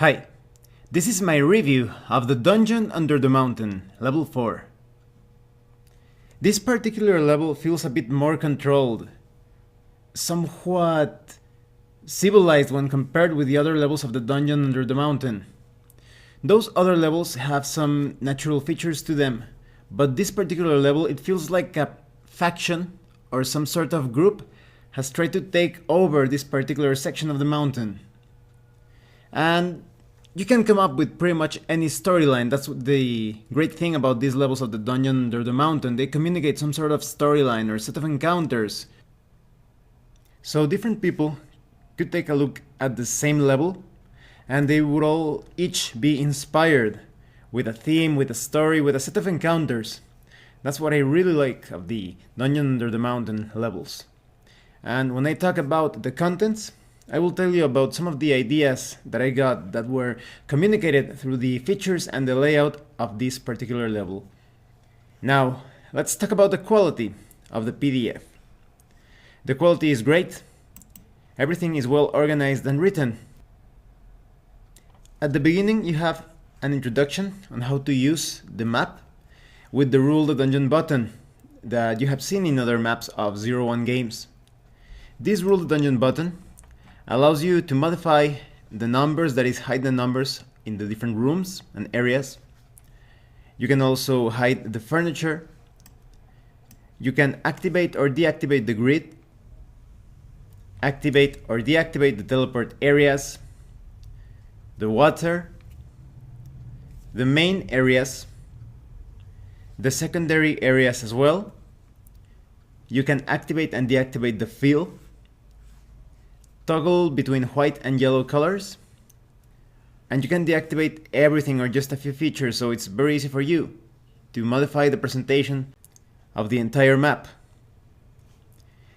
Hi, this is my review of the Dungeon Under the Mountain, level 4. This particular level feels a bit more controlled, somewhat civilized when compared with the other levels of the Dungeon Under the Mountain. Those other levels have some natural features to them, but this particular level it feels like a faction or some sort of group has tried to take over this particular section of the mountain. And you can come up with pretty much any storyline. That's the great thing about these levels of the Dungeon Under the Mountain. They communicate some sort of storyline or set of encounters. So different people could take a look at the same level and they would all each be inspired with a theme, with a story, with a set of encounters. That's what I really like of the Dungeon Under the Mountain levels. And when I talk about the contents, I will tell you about some of the ideas that I got that were communicated through the features and the layout of this particular level. Now, let's talk about the quality of the PDF. The quality is great. Everything is well organized and written. At the beginning, you have an introduction on how to use the map with the Rule the Dungeon button that you have seen in other maps of 0-1 games. This Rule the Dungeon button allows you to modify the numbers, that is, hide the numbers in the different rooms and areas. You can also hide the furniture. You can activate or deactivate the grid, activate or deactivate the teleport areas, the water, the main areas, the secondary areas as well. You can activate and deactivate the fill, toggle between white and yellow colors, and you can deactivate everything or just a few features, so it's very easy for you to modify the presentation of the entire map.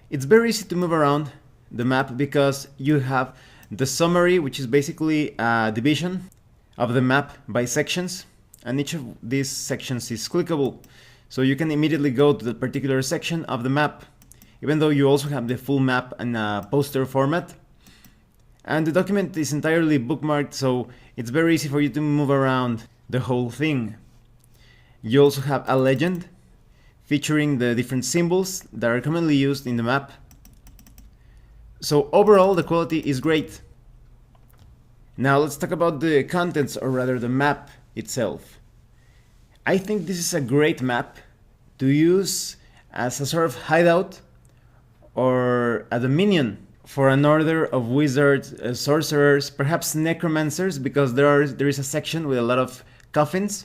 It's very easy to move around the map because you have the summary, which is basically a division of the map by sections, and each of these sections is clickable, so you can immediately go to the particular section of the map, even though you also have the full map in a poster format. And the document is entirely bookmarked, so it's very easy for you to move around the whole thing. You also have a legend featuring the different symbols that are commonly used in the map. So overall, the quality is great. Now let's talk about the contents, or rather the map itself. I think this is a great map to use as a sort of hideout or a dominion for an order of wizards, sorcerers, perhaps necromancers, because there is a section with a lot of coffins,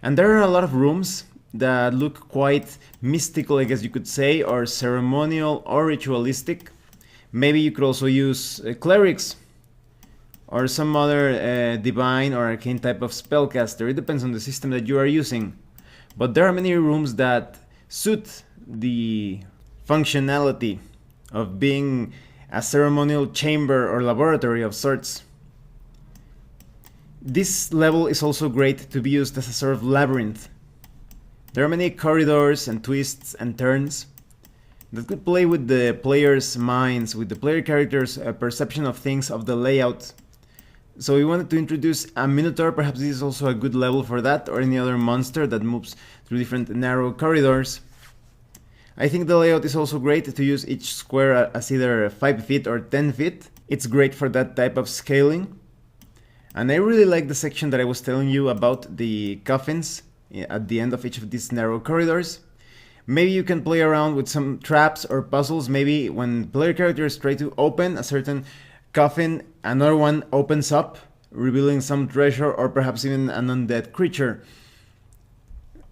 and there are a lot of rooms that look quite mystical, I guess you could say, or ceremonial or ritualistic. Maybe you could also use clerics or some other divine or arcane type of spellcaster. It depends on the system that you are using. But there are many rooms that suit the functionality of being a ceremonial chamber or laboratory of sorts. This level is also great to be used as a sort of labyrinth. There are many corridors and twists and turns that could play with the player's minds, with the player character's perception of things, of the layout. So we wanted to introduce a Minotaur. Perhaps this is also a good level for that, or any other monster that moves through different narrow corridors. I think the layout is also great to use each square as either 5 feet or 10 feet. It's great for that type of scaling. And I really like the section that I was telling you about, the coffins at the end of each of these narrow corridors. Maybe you can play around with some traps or puzzles. Maybe when player characters try to open a certain coffin, another one opens up, revealing some treasure or perhaps even an undead creature.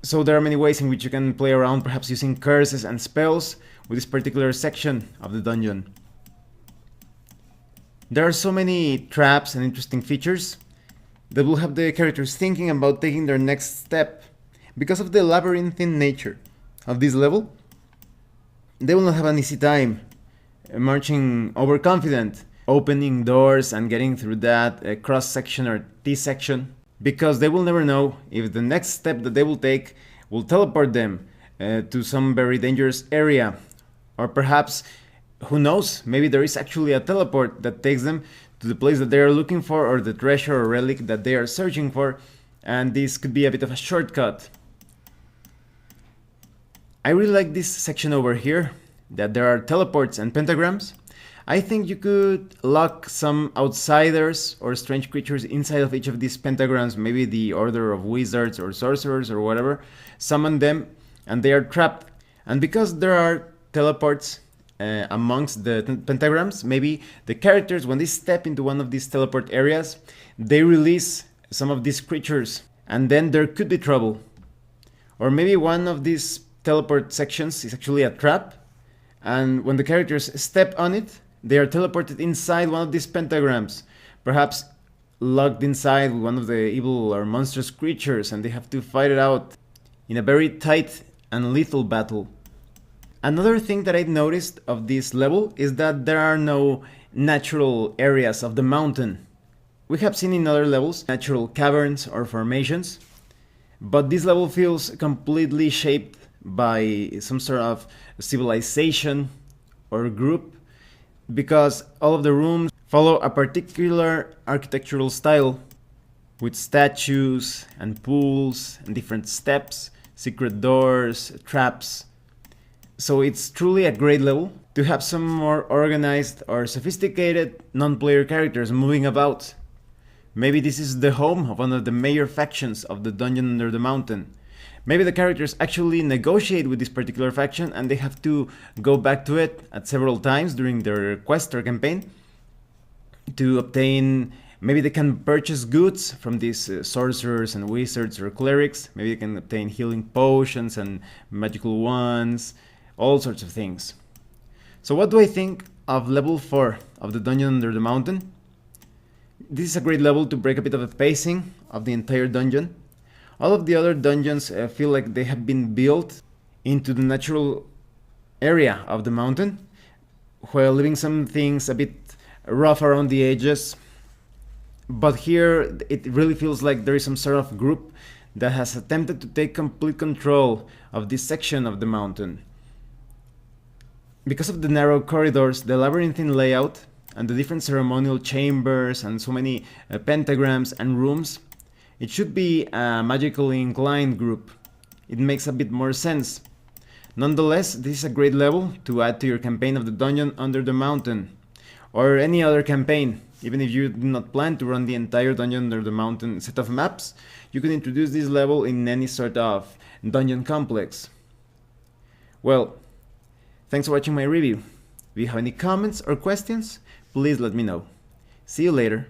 So there are many ways in which you can play around, perhaps using curses and spells with this particular section of the dungeon. There are so many traps and interesting features that will have the characters thinking about taking their next step. Because of the labyrinthine nature of this level, they will not have an easy time marching overconfident, opening doors and getting through that cross-section or T-section, because they will never know if the next step that they will take will teleport them to some very dangerous area, or perhaps, who knows, maybe there is actually a teleport that takes them to the place that they are looking for, or the treasure or relic that they are searching for, and this could be a bit of a shortcut. I really like this section over here, that there are teleports and pentagrams. I think you could lock some outsiders or strange creatures inside of each of these pentagrams, maybe the order of wizards or sorcerers or whatever, summon them and they are trapped. And because there are teleports amongst the pentagrams, maybe the characters, when they step into one of these teleport areas, they release some of these creatures and then there could be trouble. Or maybe one of these teleport sections is actually a trap, and when the characters step on it, they are teleported inside one of these pentagrams, perhaps locked inside one of the evil or monstrous creatures, and they have to fight it out in a very tight and lethal battle. Another thing that I noticed of this level is that there are no natural areas of the mountain. We have seen in other levels natural caverns or formations, but this level feels completely shaped by some sort of civilization or group, because all of the rooms follow a particular architectural style with statues and pools and different steps, secret doors, traps. So it's truly a great level to have some more organized or sophisticated non-player characters moving about. Maybe this is the home of one of the major factions of the Dungeon Under the Mountain. Maybe the characters actually negotiate with this particular faction and they have to go back to it at several times during their quest or campaign to obtain. Maybe they can purchase goods from these sorcerers and wizards or clerics. Maybe they can obtain healing potions and magical wands, all sorts of things. So what do I think of level 4 of the Dungeon Under the Mountain? This is a great level to break a bit of the pacing of the entire dungeon. All of the other dungeons feel like they have been built into the natural area of the mountain, while leaving some things a bit rough around the edges. But here it really feels like there is some sort of group that has attempted to take complete control of this section of the mountain. Because of the narrow corridors, the labyrinthine layout, and the different ceremonial chambers and so many pentagrams and rooms, it should be a magically inclined group. It makes a bit more sense. Nonetheless, this is a great level to add to your campaign of the Dungeon Under the Mountain, or any other campaign. Even if you do not plan to run the entire Dungeon Under the Mountain set of maps, you can introduce this level in any sort of dungeon complex. Well, thanks for watching my review. If you have any comments or questions, please let me know. See you later.